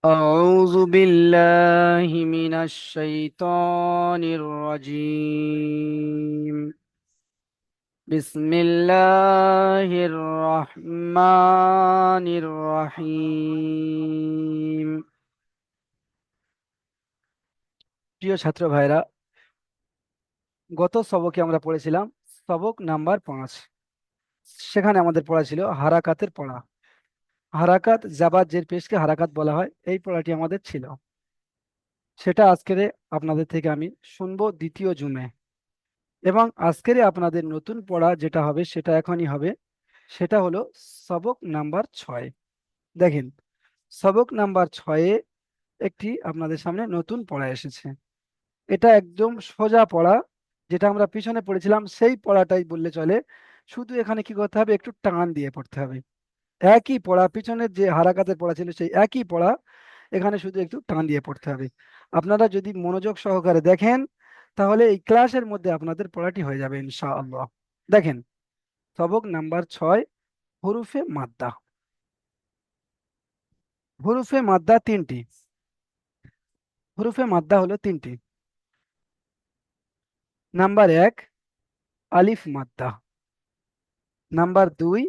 أعوذ بالله من الشيطان الرجيم. بسم الله الرحمن الرحيم। প্রিয় ছাত্র ভাইরা, গত সবকে আমরা পড়েছিলাম সবক নাম্বার 5। সেখানে আমাদের পড়া ছিল হারাকাতের পড়া। হারাকাত জাবাত যে পেশকে হারাকাত বলা হয়, এই পড়াটি আমাদের ছিল। সেটা আজকের আপনাদের থেকে আমি শুনবো দ্বিতীয় জুমে। এবং আজকের আপনাদের নতুন পড়া যেটা হবে সেটা এখনই হবে। সেটা হলো সবক নাম্বার 6। দেখেন, সবক নাম্বার 6-এ একটি আপনাদের সামনে নতুন পড়া এসেছে। এটা একদম সোজা পড়া, যেটা আমরা পিছনে পড়েছিলাম সেই পড়াটাই বললে চলে। শুধু এখানে কি করতে হবে, একটু টান দিয়ে পড়তে হবে। একই পড়া, পিছনের যে হারাকাতের পড়া ছিল সেই একই পড়া, এখানে শুধু একটু টান দিয়ে পড়তে হবে। আপনারা যদি মনোযোগ সহকারে দেখেন, তাহলে এই ক্লাসের মধ্যে আপনাদের পড়াটি হয়ে যাবে ইনশাআল্লাহ। দেখেন, সবক নাম্বার 6, হরুফে মাদ্দা। হরুফে মাদ্দা তিনটি। হরুফে মাদ্দা হলো তিনটি। নাম্বার 1, আলিফ মাদ্দা। নাম্বার 2,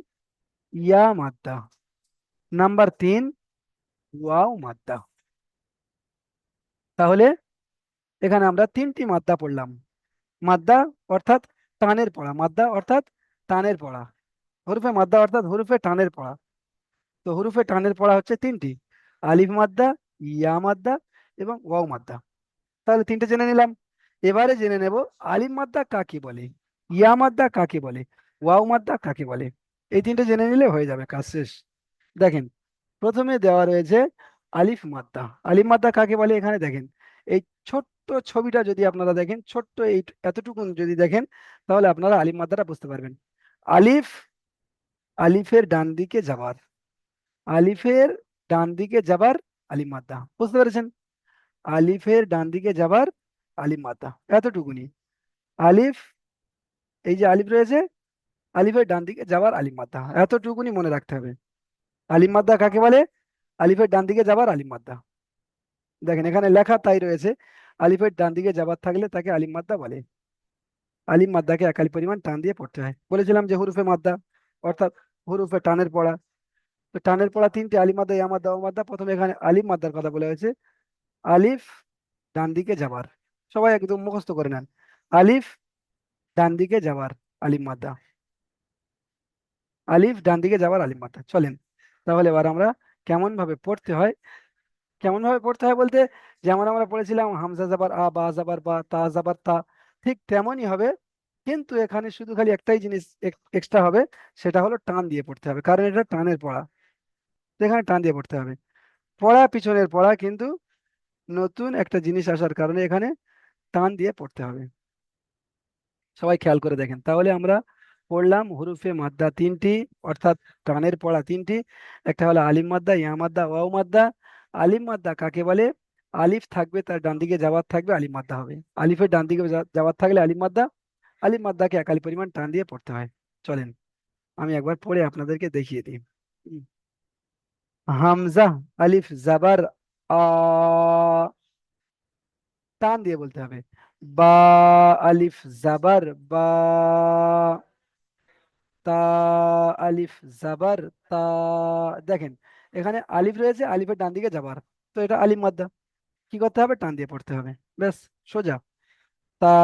ইয়া মাদ্দা। নাম্বার 3, ওয়াও মাদ্দা। তাহলে এখানে আমরা তিনটি মাদ্দা পড়লাম। মাদ্দা অর্থাৎ টানের পড়া, মাদ্দা অর্থাৎ টানের পড়া, হরুফে মাদ্দা অর্থাৎ হরুফে টানের পড়া। তো হরুফে টানের পড়া হচ্ছে তিনটি: আলিফ মাদ্দা, ইয়া মাদ্দা এবং ওয়াও মাদ্দা। তাহলে তিনটে জেনে নিলাম। এবারে জেনে নেব আলিফ মাদ্দা কাকে বলে, ইয়া মাদ্দা কাকে বলে, ওয়াও মাদ্দা কাকে বলে। এই তিনটে জেনে নিলে হয়ে যাবে, কাজ শেষ। দেখেন, প্রথমে দেওয়া রয়েছে আলিফ মাদ্দা। আলিফ মাদ্দা কাকে বলে এখানে দেখেন। এই ছোট্ট ছবিটা যদি আপনারা দেখেন, ছোট্ট এই এতটুকু যদি দেখেন, তাহলে আপনারা আলিফ মাদ্দাটা বুঝতে পারবেন। আলিফ, আলিফের ডান দিকে যাবার, আলিফের ডান দিকে যাবার আলিফ মাদ্দা, বুঝতে পেরেছেন? আলিফের ডান দিকে যাবার আলিফ মাদ্দা, এতটুকুনি। আলিফ, এই যে আলিফ রয়েছে, আলিফের ডান দিকে যাবার আলিফ মাদ্দা, এতটুকুনি মনে রাখতে হবে। আলিফ মাদ্দা কাকে বলে? আলিফের ডান দিকে যাবার আলিফ মাদ্দা। দেখেন এখানে লেখা তাই রয়েছে, আলিফের ডান দিকে যাবার থাকলে তাকে আলিফ মাদ্দা বলে। আলিফ মাদ্দাকে একালি পরিমাণ টান দিয়ে পড়তে হয়। বলেছিলাম যে হুরুফে মাদ্দা অর্থাৎ হুরুফে টানের পড়া। তো টানের পড়া তিনটি: আলিফ মাদ্দা, ইয়া মাদ্দা, ওয়া মাদ্দা। প্রথমে এখানে আলিফ মাদ্দার কথা বলা হয়েছে। আলিফ ডান দিকে যাবার, সবাই একদম মুখস্থ করে নেন। আলিফ ডান দিকে যাবার আলিফ মাদ্দা, আলিফ ডান দিকে যাবার আলিফ মাদ্দা। চলেন তাহলে এবার আমরা কেমন ভাবে পড়তে হয়, কেমন ভাবে পড়তে হয় বলতে, যেমন আমরা পড়েছিলাম হামজা জাবার আ, বা জাবার বা, তা জাবার তা, ঠিক তেমনই হবে। কিন্তু এখানে শুধু খালি একটাই জিনিস এক্সট্রা হবে, সেটা হলো টান দিয়ে পড়তে হবে, কারণ এটা টানের পড়া। তো এখানে টান দিয়ে পড়তে হবে। পড়া পিছনের পড়া, কিন্তু নতুন একটা জিনিস আসার কারণে এখানে টান দিয়ে পড়তে হবে। সবাই খেয়াল করে দেখেন, তাহলে আমরা পড়লাম হুরুফে মাদ্দা তিনটি, অর্থাৎ টানের পড়া তিনটি। একটা হলো আলিম মাদ্দা, ইয়া মাদ্দা, ওয়াও মাদ্দা। আলিম মাদ্দা কাকে বলে? আলিফ থাকবে, তার ডান দিকে যাওয়ার থাকবে, আলিম মাদ্দা হবে। আলিফের ডান দিকে যাওয়ার থাকলে আলিম মাদ্দা। আলিম মাদ্দাকে একালি পরিমাণ টান দিয়ে পড়তে হয়। চলেন আমি একবার পড়ে আপনাদেরকে দেখিয়ে দিই। হুম। হামজা, আলিফ জাবার আ, টান দিয়ে বলতে হবে। বা, আলিফ জাবার বা, তা, আলিফ জাবার তা। দেখেন এখানে আলিফ রয়েছে, আলিফের ডান দিকে যাবার, তো এটা আলিফ মাদ্দা। কি করতে হবে? টান দিয়ে পড়তে হবে, ব্যাস, সোজা। তা,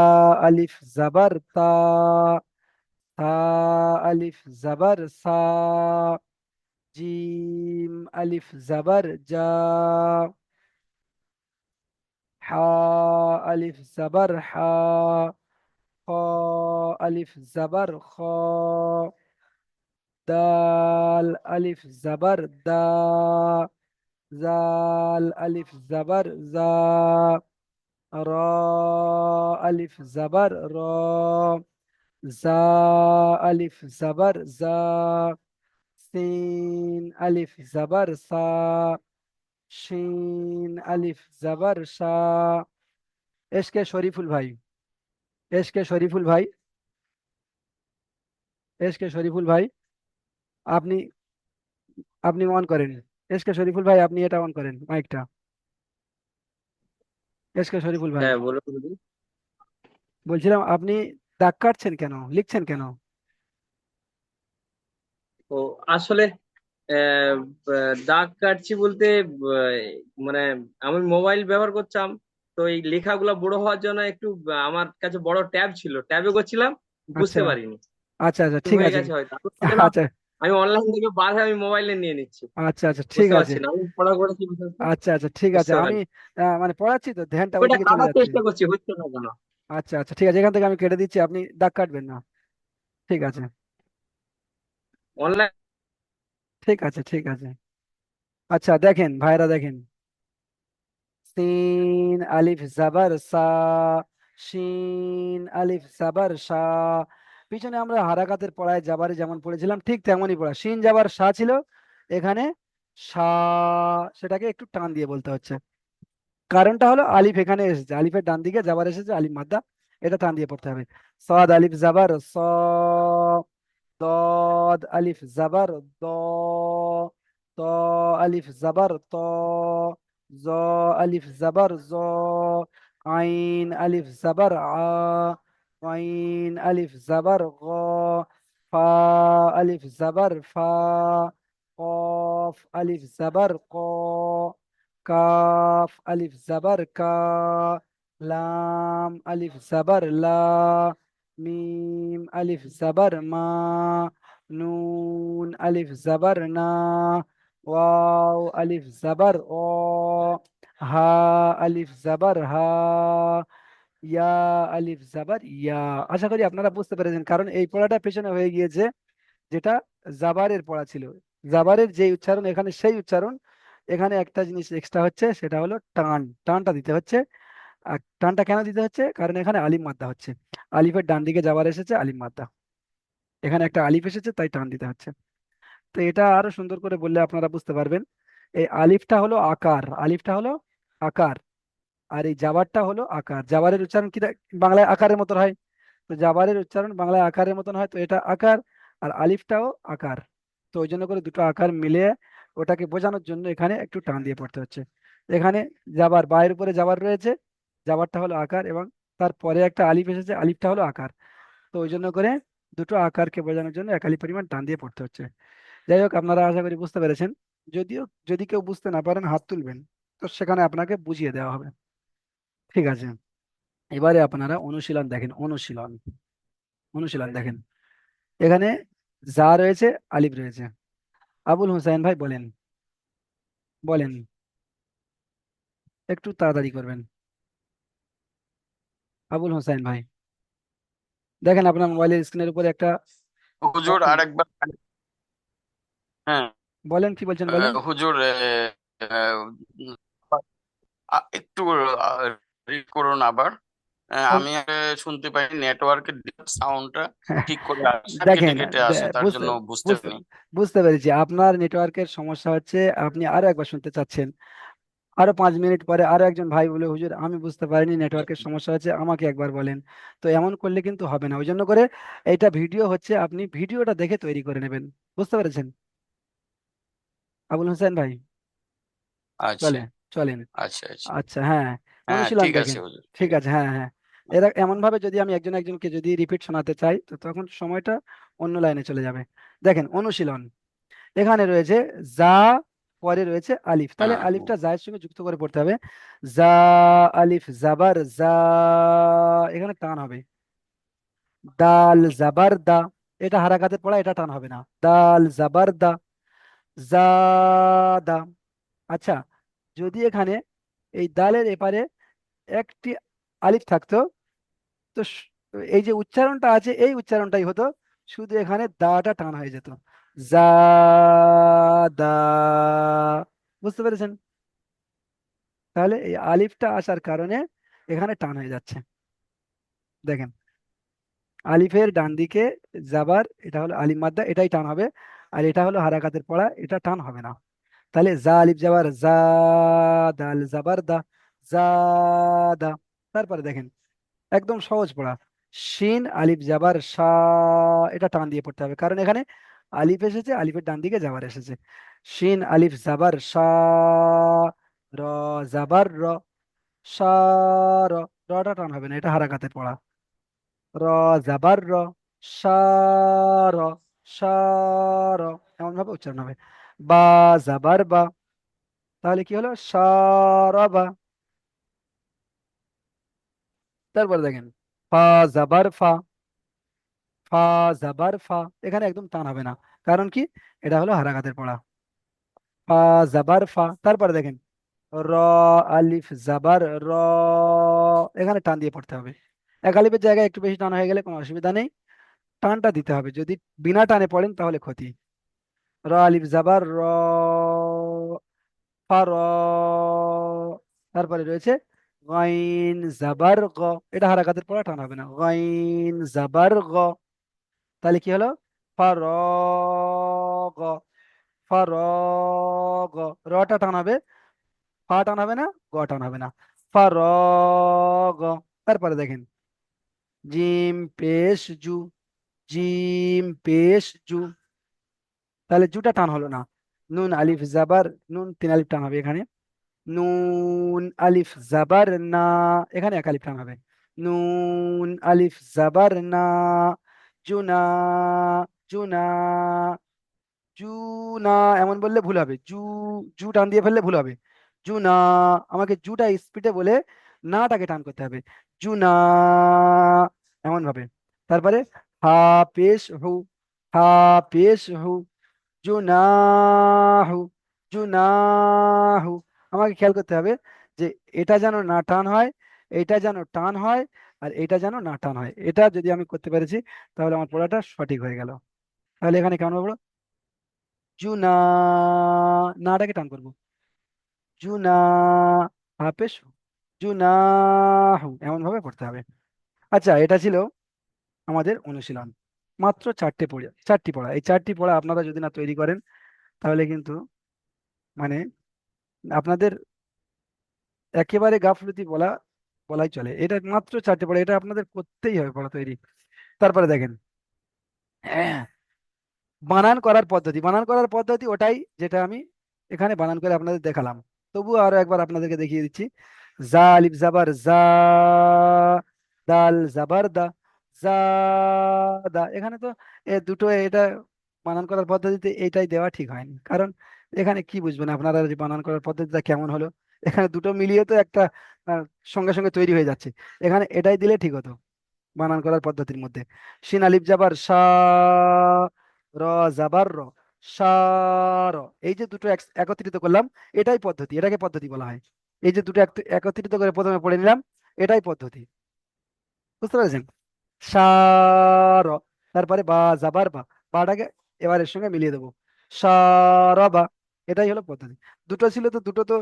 আলিফ জাবার তা, তা, আলিফ জাবার সা, জিম, আলিফ জাবার জা, হা, আলিফ জাবার হা, খ, আলিফ জাবার খ, দাল, আলিফ জাবার দা, জাল, আলিফ জাবার জা, র, আলিফ জাবার র, জা, আলিফ জাবার জা, সিন, আলিফ জাবার সা, শিন, আলিফ জাবার সা। এসকে শরীফুল ভাই, এসকে শরীফুল ভাই, এসকে শরীফুল ভাই, আপনি আপনি মন করেন। এস কে শরীফুল ভাই, আপনি এটা অন করেন মাইকটা। এস কে শরীফুল ভাই, হ্যাঁ, বলুন বলুন। বলছিলাম আপনি দাগ কাটছেন কেন, লিখছেন কেন? ও, আসলে আহ, দাগ কাটছি বলতে মানে আমি মোবাইল ব্যবহার করছিলাম, তো এই লেখাগুলো বড় হওয়ার জন্য একটু আমার কাছে বড় ট্যাব ছিল, ট্যাবে করছিলাম, আচ্ছা বুঝতে পারিনি। আচ্ছা আচ্ছা, একটু ঠিক হয়ে আছে। গেছে হয়তো, আমি বললাম, আচ্ছা আমি অনলাইন থেকে বাধা আমি মোবাইলে নিয়ে নিচ্ছি। আচ্ছা আচ্ছা, ঠিক বুঝতে আছে। পারছি না, আমি পড়া করেছি বিশেষ করে, আচ্ছা আচ্ছা, ঠিক আছে। বুঝতে আমি পারি। মানে পড়াচ্ছি তো ধ্যানটা ওইটা ওইদিকে চলে কাটার যাচ্ছে। চেষ্টা করছি, হচ্ছে না কেন। আচ্ছা আচ্ছা, ঠিক আছে, এখান থেকে আমি কেটে দিচ্ছি, আপনি দাগ কাটবেন না। ঠিক আছে, অনলাইন। ঠিক আছে, ঠিক আছে। আচ্ছা দেখেন ভাইরা, দেখেন, সিন আলিফ জাবার সা, শিন আলিফ জাবার সা। পিছনে আমরা হারাকাতের পড়ায় জাবারে যেমন পড়েছিলাম ঠিক তেমনই পড়া, শিন জাবার সা ছিল, এখানে সা, সেটাকে একটু টান দিয়ে বলতে হচ্ছে। কারণটা হলো আলিফ এখানে এসেছে, আলিফের ডান দিকে জাবার এসেছে, আলিফ মাদ্দা, এটা টান দিয়ে পড়তে হবে। সাদ আলিফ জাবার স, দদ আলিফ জাবার দ, ত আলিফ জাবার ত, জ আলিফ জাবার জ, আইন আলিফ জাবার আ, আইন আলিফ জাবার গ, ফা আলিফ জাবার ফা, কফ আলিফ জাবার ক, কাফ আলিফ জাবার কা, লাম আলিফ জাবার লা, মিম আলিফ জাবার মা, নুন আলিফ জাবার না, ওয়াও আলিফ জাবার ও, হা আলিফ জাবার হা, ইয়া আলিফ জাবার ইয়া। আশা করি আপনারা বুঝতে পেরেছেন, কারণ এই পড়াটা পেছনে হয়ে গিয়েছে, যেটা জাবারের পড়া ছিল। জাবারের যে উচ্চারণ এখানে সেই উচ্চারণ, এখানে একটা জিনিস এক্সট্রা হচ্ছে, সেটা হলো টান, টানটা দিতে হচ্ছে। আর টানটা কেন দিতে হচ্ছে, কারণ এখানে আলিফ মাদ্দা হচ্ছে, আলিফের ডান দিকে যাবার এসেছে আলিফ মাদ্দা, এখানে একটা আলিফ এসেছে তাই টান দিতে হচ্ছে। তো এটা আরো সুন্দর করে বললে আপনারা বুঝতে পারবেন। এই আলিফটা হলো আকার, আলিফটা হলো আকার, আর এই জাবারটা হলো আকার। জাবারের উচ্চারণ কি বাংলায় আকারের মতন হয়, তো জাবারের উচ্চারণ বাংলায় আকারের মতন হয়, তো এটা আকার, আর আলিফটাও আকার। তো ওই জন্য করে দুটো আকার মিলিয়ে ওটাকে বোঝানোর জন্য এখানে একটু টান দিয়ে পড়তে হচ্ছে। এখানে জাবার, বায়ের উপরে জাবার রয়েছে, জাবারটা হলো আকার, এবং তারপরে একটা আলিফ এসেছে, আলিফটা হলো আকার। তো ওই জন্য করে দুটো আকারকে বোঝানোর জন্য একালি পরিমাণ টান দিয়ে পড়তে হচ্ছে। যাই হোক, আপনারা আশা করি বুঝতে পেরেছেন। যদিও যদি কেউ বুঝতে না পারেন হাত তুলবেন, তো সেখানে আপনাকে বুঝিয়ে দেওয়া হবে। ঠিক আছে, এবারে আপনারা অনুশীলন দেখেন, অনুশীলন, অনুশীলন দেখেন। এখানে যা রয়েছে, আলিফ রয়েছে। আবুল হুসাইন ভাই বলেন, বলেন, একটু তাড়াতাড়ি করবেন। আবুল হোসেন ভাই, দেখেন আপনার মোবাইলের স্ক্রিনের উপরে একটা হুজুর আরেকবার। হ্যাঁ। বলেন, কি বলছেন বলেন। হুজুর, একটু রিড করুন আবার। কোন- আমি শুনতে পাই নেটওয়ার্কের সাউন্ডটা ঠিক করে আসে, কেটে দেখেন, কেটে আসে, তার বুঝতে জন্য বুঝতে বুঝতে পারিনি। বুঝতে পেরেছি আপনার নেটওয়ার্কের সমস্যা হচ্ছে, আপনি আরো একবার শুনতে চাচ্ছেন। আরো 5 মিনিট পরে আরো একজন ভাই বলে, হুজুর আমি বুঝতে পারিনি, নেটওয়ার্কের সমস্যা হচ্ছে, আমাকে একবার বলেন। তো এমন করলে কিন্তু হবে না, ওই জন্য করে এইটা ভিডিও হচ্ছে, আপনি ভিডিওটা দেখে তৈরি করে নেবেন। বুঝতে পেরেছেন আবুল হোসেন ভাই? আচ্ছা, চলে, চলেন। আচ্ছা, আচ্ছা। আচ্ছা হ্যাঁ, হ্যাঁ, অনুশীলন ঠিক আছে দেখেন। হুজুর, ঠিক ঠিক আছে। আছে, হ্যাঁ হ্যাঁ। এরা এমন ভাবে যদি আমি একজন একজনকে যদি রিপিট শোনাতে চাই, তো তখন সময়টা অন্য লাইনে চলে যাবে। দেখেন অনুশীলন, এখানে রয়েছে যা, পরে রয়েছে আলিফ, তাহলে হ্যাঁ, হ্যাঁ। আলিফটা জায়ের সঙ্গে যুক্ত করে পড়তে হবে। যা আলিফ জাবার যা, এখানে টান হবে। দাল জাবার দা, এটা হারাকাতে পড়া, এটা টান হবে না। দাল জাবার দা, দা। আচ্ছা, যদি এখানে এই দালের এপারে একটি আলিফ থাকতো, তো এই যে উচ্চারণটা আছে এই উচ্চারণটাই হতো, শুধু এখানে দাটা টান হয়ে যেত। জা, দা। বুঝতে পেরেছেন? তাহলে এই আলিফটা আসার কারণে এখানে টান হয়ে যাচ্ছে। দেখেন, আলিফের ডান দিকে জাবার, এটা হলো আলিফ মাদ্দা, এটাই টান হবে। আর এটা হলো হারাকাতের পড়া, এটা টান হবে না। তাহলে জা আলিফ জাবার জা, দাল জাবার দা, জা, দা। তারপরে দেখেন, একদম সহজ পড়া, শিন আলিফ জাবার সা, এটা টান দিয়ে পড়তে হবে, কারণ এখানে আলিফ এসেছে, আলিফের ডান দিকে জাবার এসেছে। শিন আলিফ জাবার শা, র জাবার র, সা র, রটা টান হবে না, এটা হারাকাতের পড়া। র জাবার র, সা র, সা র, এমন ভাবে উচ্চারণ হবে। বা জাবার বা, তাহলে কি হলো, সারাবা। তারপরে দেখেন ফা জাবার ফা, ফা জাবার ফা, এখানে একদম টান হবে না, কারণ কি, এটা হলো হারাকাতের পড়া। ফা জাবার ফা। তারপরে দেখেন র আলিফ জাবার র, এখানে টান দিয়ে পড়তে হবে। এক আলিফের জায়গায় একটু বেশি টান হয়ে গেলে কোনো অসুবিধা নেই, টানটা দিতে হবে। যদি বিনা টানে পড়েন তাহলে ক্ষতি। র আলিফ জাবার র, ফা র। তারপরে রয়েছে গাইন জাবার গ, এটা হারাকাতের পড়া, টান হবে না, গাইন জাবার গ। তাহলে কি হলো, ফা র গ, ফা র গ, রটা টান হবে, ফা টান হবে না, গ টান হবে না, ফা র গ। তারপরে দেখেন জিম পেশ জু, জিম পেশ জু, তাহলে জুটা টান হলো না। নুন আলিফ জাবার, নুন তিন আলিফ টান হবে এখানে। নুন আলিফ জাবার না, এখানে এক আলিফ টান হবে। নুন আলিফ জাবার না, জুনা, জুনা, জুনা, এমন বললে ভুল হবে। জু টান দিয়ে ফেললে ভুল হবে। জুনা, আমাকে জুটা স্পিডে বলে নাটাকে টান করতে হবে। জুনা, এমন ভাবে। তারপরে হা পেশ হু, হা পেশ হু, জুনাহু, জুনাহু, আমাকে খেয়াল করতে হবে যে এটা যেন না টান হয়, এটা যেন টান হয়, আর এটা যেন না টান হয়। এটা যদি আমি করতে পেরেছি তাহলে আমার পড়াটা সঠিক হয়ে গেল। তাহলে এখানে কেমন বলবো, জুনা, নাটাকে টান করবো, জুনা, হাফেজ, জুনাহু, এমন ভাবে পড়তে হবে। আচ্ছা, এটা ছিল আমাদের অনুশীলন। মাত্র চারটি পড়া, এই চারটি পড়া আপনারা যদি না তৈরি করেন তাহলে কিন্তু মানে আপনাদের একেবারে গাফলতি বলাই চলে। এটা মাত্র চারটে পড়া, এটা আপনাদের করতেই হবে পড়া তৈরি। তারপরে দেখেন বানান করার পদ্ধতি, বানান করার পদ্ধতি ওটাই যেটা আমি এখানে বানান করে আপনাদের দেখালাম। তবুও আরো একবার আপনাদেরকে দেখিয়ে দিচ্ছি। জা আলিফ জাবার জা, দাল জাবার দা, জা দা। এখানে তো এ দুটো, এটা বানান করার পদ্ধতিতে এটাই দেওয়া ঠিক হয়নি, কারণ এখানে কি বুঝবেন আপনারা যে বানান করার পদ্ধতিটা কেমন হলো। এখানে দুটো মিলিয়ে তো একটা আহ, সঙ্গে সঙ্গে তৈরি হয়ে যাচ্ছে। এখানে এটাই দিলে ঠিক হতো বানান করার পদ্ধতির মধ্যে। শিন আলিফ জাবার সা, র জাবার র, সা র, এই যে দুটো একত্রিত করলাম, এটাই পদ্ধতি, এটাকে পদ্ধতি বলা হয়। এই যে দুটো একত্রিত করে প্রথমে পড়ে নিলাম, এটাই পদ্ধতি। বুঝতে পেরেছেন, সা র। তারপরে বা জাবার বা, বাটাকে এবার এর সঙ্গে মিলিয়ে দেবো, সা র বা, এটাই হলো পদ্ধতি। দুটো ছিল তো দুটো তো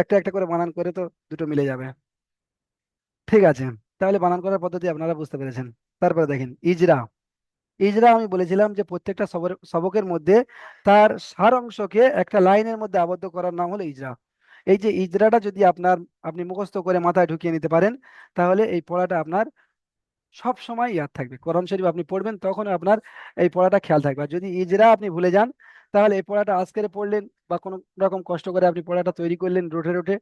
একটা একটা করে বানান করে তো দুটো মিলে যাবে। ঠিক আছে, তাহলে বানান করার পদ্ধতি আপনারা বুঝতে পেরেছেন। তারপরে দেখেন ইজরা। ইজরা আমি বলেছিলাম যে প্রত্যেকটা সবকের মধ্যে তার সার অংশকে একটা লাইনের মধ্যে আবদ্ধ করার নাম হলো ইজরা। এই যে ইজরাটা যদি আপনি মুখস্থ করে মাথায় ঢুকিয়ে নিতে পারেন, তাহলে এই পড়াটা আপনার সব সময় ইয়াদ থাকবে। কোরআন শরীফ আপনি পড়বেন তখন আপনার এই পড়াটা খেয়াল থাকবে। আর যদি ইজরা আপনি ভুলে যান, তাহলে এই পড়াটা আজকের পড়লেন বা কোনো রকম কষ্ট করে আপনি পড়াটা তৈরি করলেন রোটে রোটে,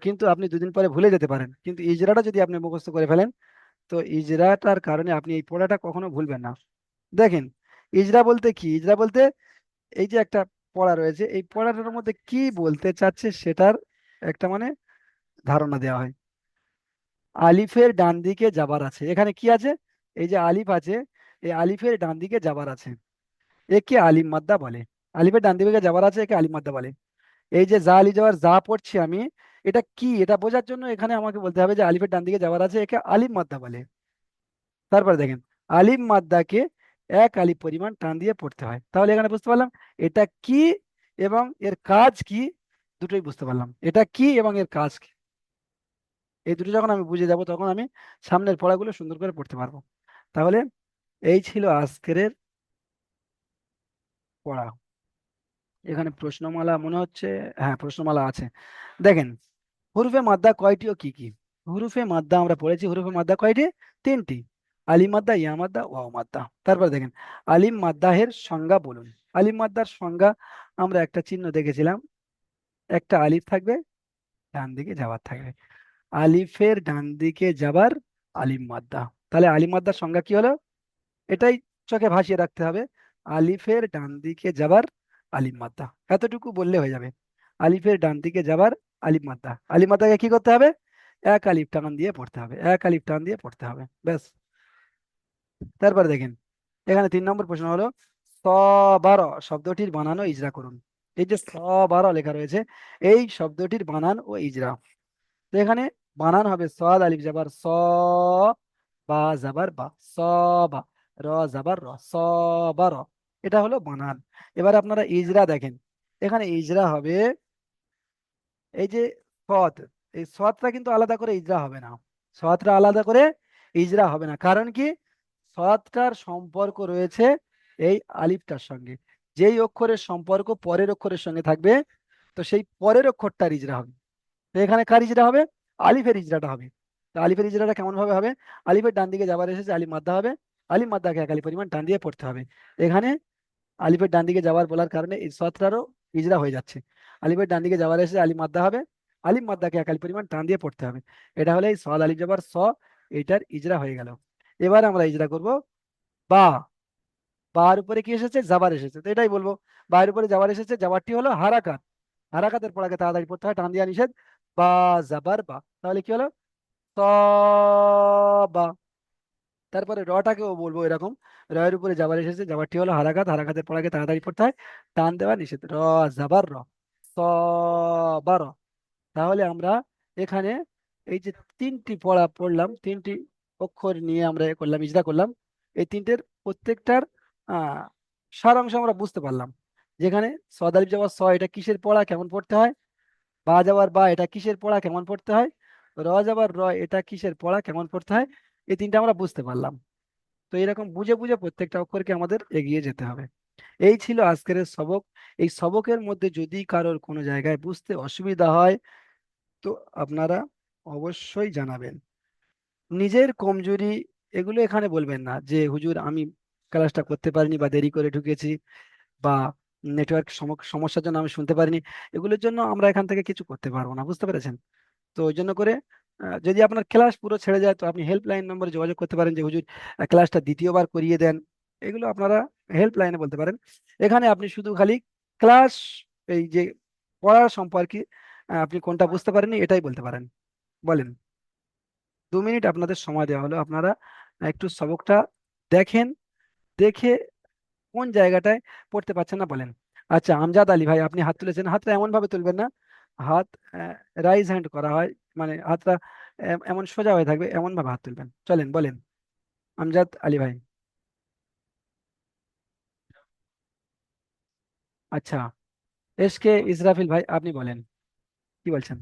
কিন্তু আপনি দুদিন পরে ভুলে যেতে পারেন। কিন্তু ইজরাটা যদি আপনি মুখস্থ করে ফেলেন, তো ইজরাটার কারণে আপনি এই পড়াটা কখনো ভুলবেন না। দেখেন ইজরা বলতে কি, ইজরা বলতে এই যে একটা পড়া রয়েছে, এই পড়াটার মধ্যে কি বলতে চাচ্ছে সেটার একটা ধারণা দেওয়া হয়। আলিফের ডান দিকে জাবার আছে, এখানে কি আছে, এই যে আলিফ আছে, এই আলিফের ডান দিকে জাবার আছে, একে আলিম মাদ্দা বলে। আলিফের ডান দিকে জাবার আছে, একে আলিম মাদ্দা বলে। এই যে যা আলি যাওয়ার যা পড়ছি আমি, এটা কি, এটা বোঝার জন্য এখানে আমাকে বলতে হবে যে আলিফের ডান দিকে যাবার আছে, একে আলিম মাদ্দা বলে। তারপরে দেখেন আলিম মাদ্দাকে এক আলিফ পরিমাণ টান দিয়ে পড়তে হয়। তাহলে এখানে বুঝতে পারলাম এটা কি এবং এর কাজ কি, দুটোই বুঝতে পারলাম, এটা কি এবং এর কাজ কি। এই দুটো যখন আমি বুঝে যাব তখন আমি সামনের পড়াগুলো সুন্দর করে পড়তে পারবো। তাহলে এই ছিল আজকের পড়া। এখানে প্রশ্নমালা মনে হচ্ছে, হ্যাঁ প্রশ্নমালা আছে। দেখেন হুরুফে মাদ্দা কয়টি ও কি কি। হুরুফে মাদ্দা আমরা পড়েছি, হুরুফে মাদ্দা কয়টি, তিনটি। আলিম মাদ্দা, ইয়া মাদ্দা, ওয়াও মাদ্দা। তারপর দেখেন আলিম মাদ্দাহের সংজ্ঞা বলুন। আলিম মাদ্দার সংজ্ঞা আমরা একটা চিহ্ন দেখেছিলাম, একটা আলিফ থাকবে, ডান দিকে যাবার থাকবে, আলিফের ডান দিকে যাবার আলিম মাদ্দা। তাহলে আলিম মাদ্দার সংজ্ঞা কি হলো, এটাই চোখে ভাসিয়ে রাখতে হবে, আলিফের ডান দিকে যাবার আলিম মাদ্দা, এতটুকু বললে হয়ে যাবে। আলিফের ডান দিকে যাবার আলিম মাদ্দা, আলিম মাদ্দাকে কি করতে হবে, এক আলিফ টান দিয়ে পড়তে হবে, এক আলিফ টান দিয়ে পড়তে হবে, ব্যাস। তারপরে দেখেন এখানে 3 নম্বর প্রশ্ন হলো সবার শব্দটির বানান ও ইজরা করুন। এই যে সবার লেখা রয়েছে, এই শব্দটির বানান ও ইজরা। তো এখানে বানান হবে সদ আলিফ জাবার স, বা জাবার বা, স বা, র জাবার র, স বা র। এটা হলো বানান। এবার আপনারা ইজরা দেখেন, এখানে ইজরা হবে এই যে সদ, এই সদটা কিন্তু আলাদা করে ইজরা হবে না, সদটা আলাদা করে ইজরা হবে না, কারণ কি, সদটার সম্পর্ক রয়েছে এই আলিফটার সঙ্গে, যেই অক্ষরের সম্পর্ক পরের অক্ষরের সঙ্গে থাকবে, তো সেই পরের অক্ষরটার ইজরা হবে। তো এখানে কার ইজরা হবে, আলিফের ইজরাটা হবে। তো আলিফের ইজরাটা কেমন ভাবে হবে, আলিফের ডান দিকে যাবার এসেছে আলিফ মাদ্দা হবে, আলিফ মাদ্দাকে এক আলিফ পরিমাণ টান দিয়ে পড়তে হবে। এখানে আলিফের ডান দিকে যাওয়ার বলার কারণে এই সৎরারও ইজরা হয়ে যাচ্ছে, আলিফের ডান দিকে যাওয়ার এসে আলিফ মাদ্দা হবে, আলিফ মাদ্দাকে এক আলিফ পরিমাণ টান দিয়ে পড়তে হবে। এটা হলে এই সদ আলিফ যাবার স, এইটার ইজরা হয়ে গেল। এবার আমরা ইজরা করব বা। বার উপরে কি এসেছে, জাবার এসেছে, তো এটাই বলবো, বার উপরে জাবার এসেছে, জাবারটি হলো হারাকাত, হারাকাতের পড়াকে তাড়াতাড়ি পড়তে হয়, টান দিয়া নিষেধ, বা জাবার বা, তাহলে কি হলো ত বা। তারপরে রটাকেও বলবো এরকম, রয়ের উপরে জাবার এসেছে, জাবারটি হলো হারাকাত, হারাকাতের পড়াকে তাড়াতাড়ি পড়তে হয়, টান দেওয়া নিষেধ, র জাবার র, স বা র। তাহলে আমরা এখানে এই যে 3টি পড়া পড়লাম, 3টি অক্ষর নিয়ে আমরা এ করলাম, ইজরা করলাম, এই 3টের প্রত্যেকটার আহ সারাংশ আমরা বুঝতে পারলাম। যেখানে সদ আলিফ যাবার স, এটা কিসের পড়া কেমন পড়তে হয়, বা যাবার বা, এটা কিসের পড়া কেমন পড়তে হয়, র যাবার র, এটা কিসের পড়া কেমন পড়তে হয়, এই 3টা আমরা বুঝতে পারলাম। তো এরকম বুঝে বুঝে প্রত্যেকটা অক্ষরকে আমাদের এগিয়ে যেতে হবে। এই ছিল আজকের সবক। এই সবকের মধ্যে যদি কারোর কোনো জায়গায় বুঝতে অসুবিধা হয়, তো আপনারা অবশ্যই জানাবেন। নিজের কমজোরি এগুলো এখানে বলবেন না, যে হুজুর আমি ক্লাসটা করতে পারিনি বা দেরি করে ঢুকেছি, বা নেটওয়ার্ক সমস্যার জন্য আমি শুনতে পারিনি, এগুলোর জন্য আমরা এখান থেকে কিছু করতে পারবো না, বুঝতে পেরেছেন? তো ওই জন্য করে যদি আপনার ক্লাস পুরো ছেড়ে যায়, তো আপনি হেল্পলাইন নম্বরে যোগাযোগ করতে পারেন যে হুজুর ক্লাসটা দ্বিতীয়বার করিয়ে দেন, এগুলো আপনারা হেল্পলাইনে বলতে পারেন। এখানে আপনি শুধু খালি ক্লাস, এই যে পড়ার সম্পর্কে আপনি কোনটা বুঝতে পারেননি এটাই বলতে পারেন। বলেন, 2 মিনিট আপনাদের সময় দেওয়া হলো, আপনারা একটু সবকটা দেখেন, দেখে কোন জায়গাটায় পড়তে পারছেন না বলেন। আচ্ছা আমজাদ আলী ভাই, আপনি হাত তুলেছেন, হাতটা এমন ভাবে তুলবেন না, হাত রাইজ হ্যান্ড করা হয়, মানে হাতটা এমন সোজা হয়ে থাকবে, এমন ভাবে হাত তুলবেন। চলেন বলেন, আমজাদ আলী ভাই। আচ্ছা, এসকে ইসরাফিল ভাই, আপনি বলেন, কি বলছেন?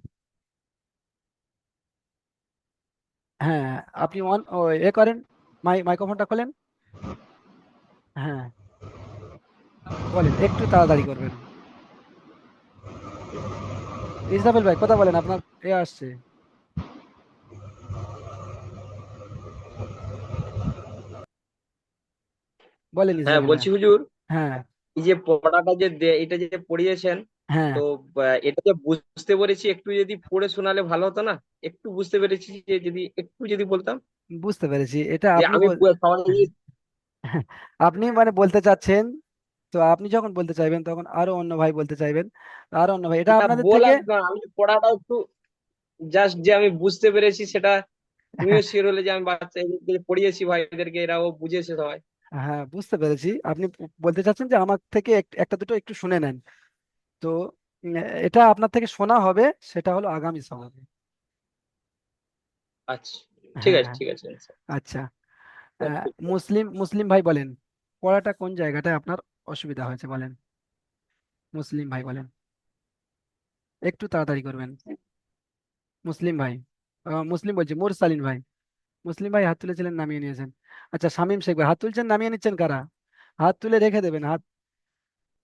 হ্যাঁ, আপনি অন ও এ করেন, মাইক্রোফোনটা খোলেন। হ্যাঁ, বলেন, একটু তাড়াতাড়ি করবেন। ইসরাফিল ভাই কথা বলেন, আপনার এ আসছে, বলেন হ্যাঁ, ইসরাফিল ভাই। বলছি হুজুর, হ্যাঁ, এই যে পড়াটা যে এটা যে পড়িয়েছেন, হ্যাঁ, তো এটা যে বুঝতে পেরেছি, একটু যদি পড়ে শোনালে ভালো হতো না? একটু বুঝতে পেরেছি, যে যদি একটু যদি বলতাম, বুঝতে পেরেছি, এটা যে আপনি আমি সবাই। আপনি মানে বলতে চাচ্ছেন, তো আপনি যখন বলতে চাইবেন তখন আরো অন্য ভাই বলতে চাইবেন, আরো অন্য ভাই, এটা না, আপনাদের থেকে। বলার না, আমি পড়াটা একটু জাস্ট যে আমি বুঝতে পেরেছি সেটা, তুমিও শিওর হলে যে আমি বাচ্চা এদেরকে পড়িয়েছি ভাইদেরকে, এরাও বুঝেছে সবাই। হ্যাঁ, বুঝতে পেরেছি, আপনি বলতে চাচ্ছেন যে আমার থেকে একটা দুটো একটু শুনে নেন। তো উম, এটা আপনার থেকে শোনা হবে, সেটা হলো আগামী সমাজে। আচ্ছা, ঠিক হ্যাঁ, আছে, হ্যাঁ, ঠিক আছে। আচ্ছা। মুসলিম মুসলিম ভাই বলেন, পড়াটা কোন জায়গাটায় আপনার অসুবিধা হয়েছে বলেন, মুসলিম ভাই বলেন, একটু তাড়াতাড়ি করবেন। মুসলিম ভাই, মুসলিম বলছি, মুরসালিন ভাই। মুসলিম ভাই হাত তুলেছিলেন, নামিয়ে নিয়েছেন। আচ্ছা, শামীম শেখ ভাই হাত তুলছেন, নামিয়ে নিচ্ছেন কারা? হাত তুলে রেখে দেবেন হাত।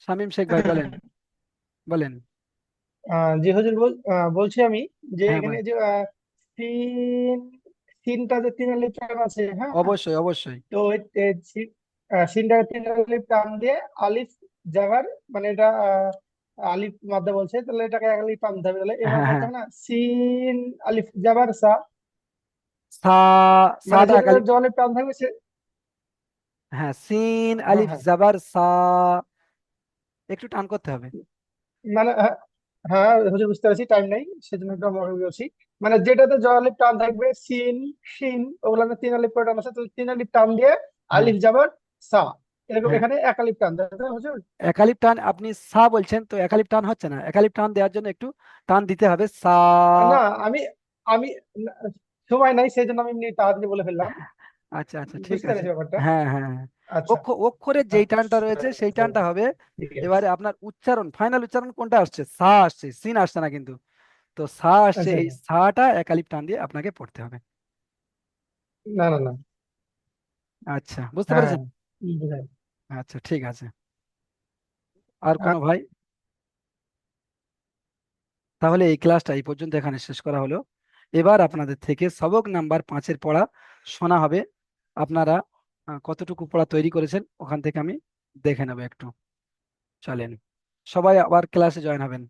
শামীম শেখ ভাই বলেন, বলেন। জি হুজুর, বলছি আমি যে হ্যাঁ এখানে ভাই, যে সিন সিনটা যে তিন আলিফ টান আছে, হ্যাঁ। অবশ্যই অবশ্যই। তো ওই সিনটাকে তিন আলিফ টান দিয়ে আলিফ যাবার, মানে এটা আলিফ মাদ্দা বলছে, তাহলে এটাকে এক আলিফ টানতে হবে, তাহলে এভাবে হ্যাঁ বলতে হ্যাঁ, হবে না, সিন আলিফ যাবার সা। সা, মানে সাটা এক যেটা আলিফ। যে আলিফ টান থাকবে সে। হ্যাঁ, সিন হ্যাঁ আলিফ হ্যাঁ, জাবার সা, একটু টান করতে হবে। মানে হ্যাঁ হুজুর বুঝতে পারছি, টাইম নাই সেজন্য একটু মনে বলছি। মানে যেটাতে জ আলিফ টান থাকবে, সিন শিন, ওগুলো তিন আলিফ করে টান আছে, তো তিন আলিফ টান দিয়ে হ্যাঁ আলিফ যাবার সা, এরকম হ্যাঁ, এখানে এক আলিফ টান দেয়, তাই না হুজুর? একালিপ টান আপনি সা বলছেন, তো একালিপ টান হচ্ছে না, একালিপ টান দেওয়ার জন্য একটু টান দিতে হবে সা। না, আমি আমি না, সময় নাই সেই জন্য আমি এমনি তাড়াতাড়ি বলে ফেললাম। আচ্ছা আচ্ছা, ঠিক বুঝতে আছে। পেরেছি ব্যাপারটা। হ্যাঁ হ্যাঁ হ্যাঁ। আচ্ছা। অক্ষরের যেই টানটা রয়েছে সেই আচ্ছা, টানটা হবে। ঠিক আছে। এবারে আপনার উচ্চারণ, ফাইনাল উচ্চারণ কোনটা আসছে? সা আসছে, সিন আসছে না কিন্তু। তো সা আসছে, আচ্ছা এই আচ্ছা। সাটা একালিপ টান দিয়ে আপনাকে পড়তে হবে। না না না। আচ্ছা, বুঝতে হ্যাঁ, পেরেছেন? বুঝাই। আচ্ছা, ঠিক আছে। আর কোনো ভাই? তাহলে এই ক্লাসটা এই পর্যন্ত এখানে শেষ করা হলো। এবার আপনাদের থেকে সবক নাম্বার 5-এর পড়া শোনা হবে। আপনারা কতটুকু পড়া তৈরি করেছেন ওখান থেকে আমি দেখে নেব একটু। চলেন, সবাই আবার ক্লাসে জয়েন হবেন।